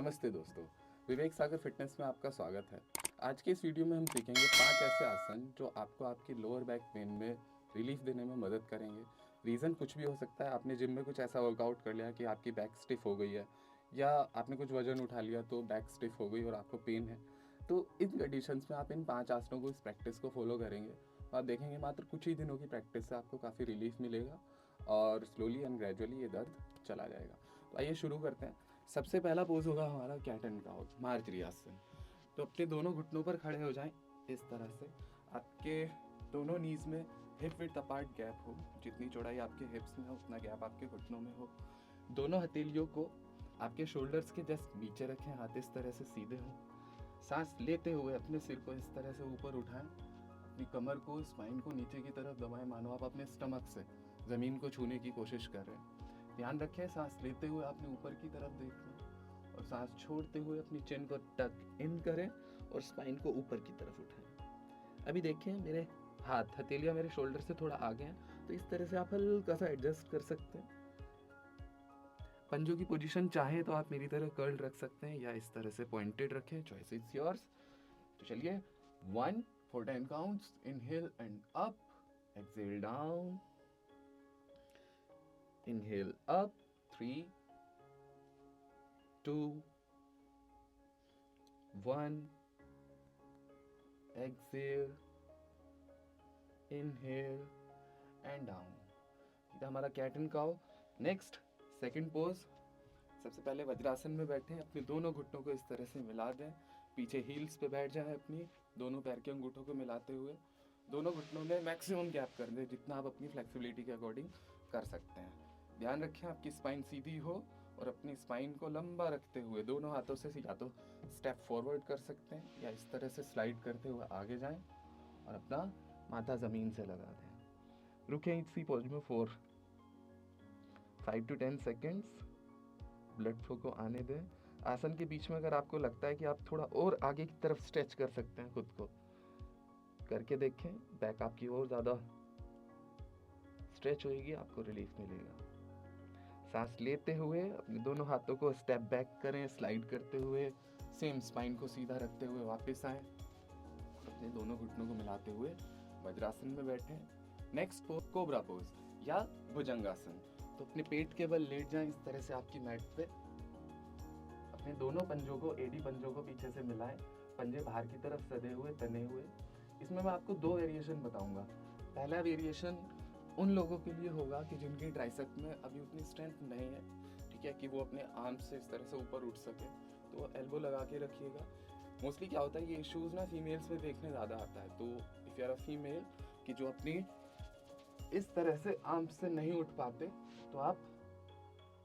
नमस्ते दोस्तों, विवेक सागर फिटनेस में आपका स्वागत है। आज के इस वीडियो में हम सीखेंगे 5 ऐसे आसन जो आपको आपकी लोअर बैक पेन में रिलीफ देने में मदद करेंगे। रीज़न कुछ भी हो सकता है, आपने जिम में कुछ ऐसा वर्कआउट कर लिया कि आपकी बैक स्टिफ हो गई है, या आपने कुछ वजन उठा लिया तो बैक स्टिफ हो गई और आपको पेन है। तो इन कंडीशंस में आप इन 5 आसनों को, इस प्रैक्टिस को फॉलो करेंगे, आप देखेंगे मात्र कुछ ही दिनों की प्रैक्टिस से आपको काफ़ी रिलीफ मिलेगा और स्लोली एंड ग्रेजुअली ये दर्द चला जाएगा। तो आइए शुरू करते हैं। सबसे पहला पोज होगा हमारा कैट एंड काउ, मार्जरी आसन। तो अपने दोनों घुटनों पर खड़े हो जाएं इस तरह से। आपके दोनों नीज में हिप विड्थ अपार्ट गैप हो, जितनी चौड़ाई आपके हिप्स में हो उतना गैप आपके घुटनों में हो। दोनों हथेलियों को आपके शोल्डर्स के जस्ट नीचे रखें, हाथ इस तरह से सीधे हों। सांस लेते हुए अपने सिर को इस तरह से ऊपर उठाएं, अपनी कमर को, स्पाइन को नीचे की तरफ दबाएं, मानो आप अपने स्टमक से ज़मीन को छूने की कोशिश कर रहे हैं। ध्यान रखें, सांस लेते हुए आपने ऊपर की तरफ देखना और सांस छोड़ते हुए अपनी चिन को टक इन करें और स्पाइन को ऊपर की तरफ उठाएं। अभी देखें, मेरे हाथ, हथेलियां मेरे शोल्डर से थोड़ा आगे हैं, तो इस तरह से आप हल्का सा एडजस्ट कर सकते हैं। पंजों की पोजीशन चाहे तो आप मेरी तरह कर्ल रख सकते हैं या इस तरह से पॉइंटेड रखें, चॉइस इज योर्स। तो चलिए, 1 for 10 counts, inhale and up, exhale down, inhale up, 3, 2, 1, exhale, inhale and down। ये था हमारा cat and cow. Next, second pose. सबसे पहले वज्रासन में बैठे, अपने दोनों घुटनों को इस तरह से मिला दें, पीछे हील्स पे बैठ जाएं, अपनी दोनों पैर के अंगूठों को मिलाते हुए दोनों घुटनों में मैक्सिमम गैप कर दें, जितना आप अपनी फ्लेक्सिबिलिटी के अकॉर्डिंग कर सकते हैं। ध्यान रखें आपकी स्पाइन सीधी हो और अपनी स्पाइन को लंबा रखते हुए दोनों हाथों से या तो स्टेप फॉरवर्ड कर सकते हैं या इस तरह से स्लाइड करते हुए आगे जाएं और अपना माथा ज़मीन से लगा दें। रुकें इसी पोज में 5 to 10 सेकेंड्स, ब्लड फ्लो को आने दें। आसन के बीच में अगर आपको लगता है कि आप थोड़ा और आगे की तरफ स्ट्रेच कर सकते हैं खुद को, करके देखें। बैक आपकी और ज़्यादा स्ट्रेच होएगी, आपको रिलीफ मिलेगा। सांस लेते हुए अपने दोनों हाथों को स्टेप बैक करें, स्लाइड करते हुए सेम स्पाइन को सीधा रखते हुए वापस आए, अपने दोनों घुटनों को मिलाते हुए वज्रासन में बैठे। नेक्स्ट पोज, कोबरा पोज या भुजंगासन। तो अपने पेट के बल लेट जाएं इस तरह से आपकी मैट पे। अपने दोनों पंजों को, एडी पंजों को पीछे से मिलाएं, पंजे बाहर की तरफ सधे हुए, तने हुए। इसमें मैं आपको 2 वेरिएशन बताऊंगा। पहला वेरिएशन उन लोगों के लिए होगा कि जिनके ट्राइसेप में अभी उतनी स्ट्रेंथ नहीं है, ठीक है, कि वो अपने आर्म से इस तरह से ऊपर उठ सके, तो एल्बो लगा के रखिएगा। मोस्टली क्या होता है, ये इश्यूज ना फीमेल्स में देखने ज़्यादा आता है। तो if you are a female कि जो अपनी इस तरह से आर्म से नहीं उठ पाते, तो आप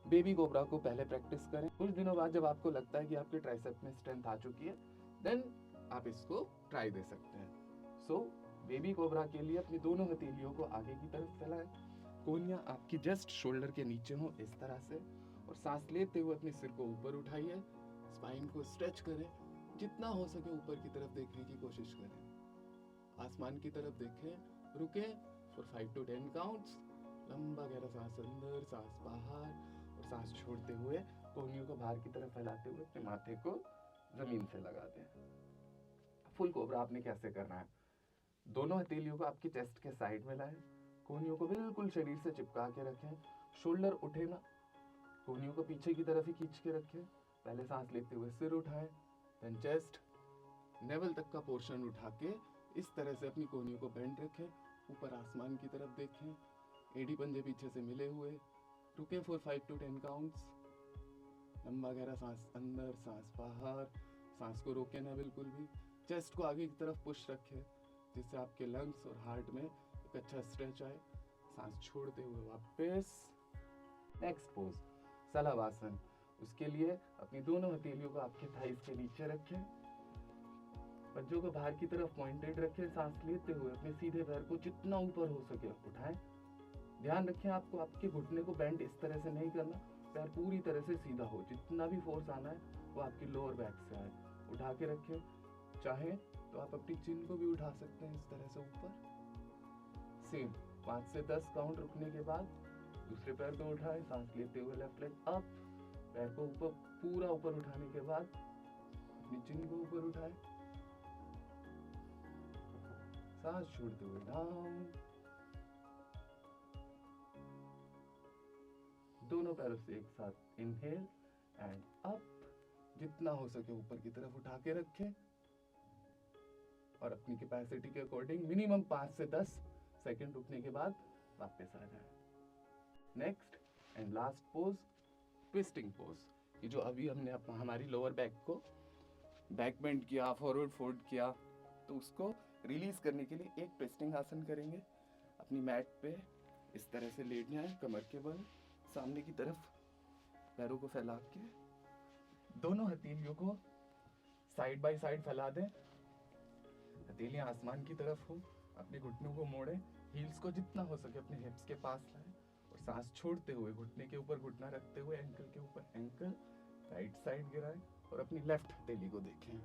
बेबी कोबरा को पहले प्रैक्टिस करें। कुछ दिनों बाद जब आपको लगता है कि आपके ट्राइसेप में स्ट्रेंथ आ चुकी है, देन आप इसको ट्राई दे सकते हैं। सो बेबी कोबरा के लिए अपनी दोनों हथेलियों को आगे की तरफ फैलाएं, कोहनियां आपकी जस्ट शोल्डर के नीचे हो इस तरह से, और सांस लेते हुए अपने सिर को ऊपर उठाइए, स्पाइन को स्ट्रेच करें, जितना हो सके ऊपर की तरफ देखने की कोशिश करें, आसमान की तरफ देखें। रुकें फॉर 5 to 10 काउंट्स। लंबा गहरा सांस अंदर, सांस बाहर, और सांस छोड़ते हुए कोहनियों को बाहर की तरफ फैलाते हुए अपने माथे को जमीन से लगा दें। फुल कोबरा आपने कैसे करना है, दोनों हथेलियों को आपकी चेस्ट के साइड में लाएं, कोहनियों को बिल्कुल शरीर से चिपका के रखें, शोल्डर उठे ना, कोहनियों को पीछे की तरफ ही खींच के रखें। पहले सांस लेते हुए सिर उठाएं, देन चेस्ट, नेवल तक का पोर्शन उठा के इस तरह से अपनी कोहनियों को बेंड रखें, ऊपर आसमान की तरफ देखें, एडी पंजे पीछे से मिले हुए। रुकें फॉर 5 to 10 काउंट्स। लंबा गहरा सांस अंदर, सांस बाहर, सांस को रोके ना बिल्कुल भी, चेस्ट को आगे की तरफ पुश रखें, जिससे आपके लंग्स और हार्ट में एक अच्छा स्ट्रेच आए। सांस छोड़ते हुए वापस। नेक्स्ट पोज, सलावासन। उसके लिए अपनी दोनों हथेलियों को आपके थाइस के नीचे रखें, पंजों को बाहर की तरफ पॉइंटेड रखें, सांस लेते हुए अपने सीधे पैर को जितना ऊपर हो सके उठाएं। ध्यान रखें, आपको आपके घुटने को बेंड इस तरह से नहीं करना, पैर पूरी तरह से सीधा हो, जितना भी फोर्स आना है वो आपकी लोअर बैक से आए। उठा के रखें, चाहे तो आप अपनी चिन को भी उठा सकते हैं इस तरह से ऊपर। सेम 5 से 10 काउंट रुकने के बाद दूसरे पैर को उठाएं, सांस लेते हुए लेफ्ट लेग अप, पैर को ऊपर, पूरा ऊपर उठाने के बाद अपनी चिन को ऊपर उठाए, सांस छोड़ते हुए डाउन, दोनों पैरों से एक साथ इनहेल एंड अप, जितना हो सके ऊपर की तरफ उठा के रखें और अपनी कैपेसिटी के अकॉर्डिंग मिनिमम 5 से 10 सेकंड रुकने के बाद वापस आ जाए। Next and last pose, twisting pose. ये जो अभी हमने हमारी लोअर बैक को बैक बेंड किया, फॉरवर्ड फोल्ड किया, तो उसको रिलीज करने के लिए एक ट्विस्टिंग आसन करेंगे। अपनी मैट पे इस तरह से लेट जाए, कमर के बल सामने की तरफ, पैरों को फैला के दोनों हथेलियों को साइड बाय साइड फैला दें, हथेलियां आसमान की तरफ हो, अपने घुटनों को मोड़े, हील्स को जितना हो सके अपने हिप्स के पास लाएं और सांस छोड़ते हुए घुटने के ऊपर घुटना रखते हुए एंकल के ऊपर एंकल राइट साइड गिराएं और अपनी लेफ्ट हथेली को देखें।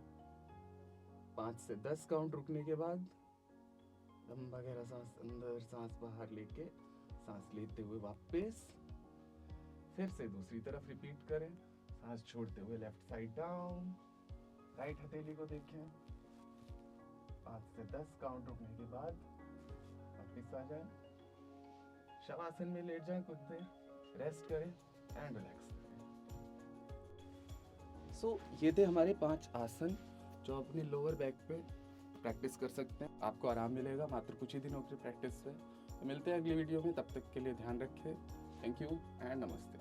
5 से 10 काउंट रुकने के बाद लंबा गहरा सांस अंदर, सांस बाहर लेके सांस लेते हुए वापस, फिर से दूसरी तरफ रिपीट करें, सांस छोड़ते हुए लेफ्ट साइड डाउन, राइट हथेली को देखें। 5 से 10 काउंट रुकने के बाद वापस आ जाएं, शवासन में लेट जाएं, कुछ देर रेस्ट करें एंड रिलैक्स करें। सो ये थे हमारे 5 आसन जो आप अपनी लोअर बैक पे प्रैक्टिस कर सकते हैं। आपको आराम मिलेगा मात्र कुछ ही दिनों की प्रैक्टिस से। तो मिलते हैं अगली वीडियो में, तब तक के लिए ध्यान रखें। थैंक यू एंड नमस्ते।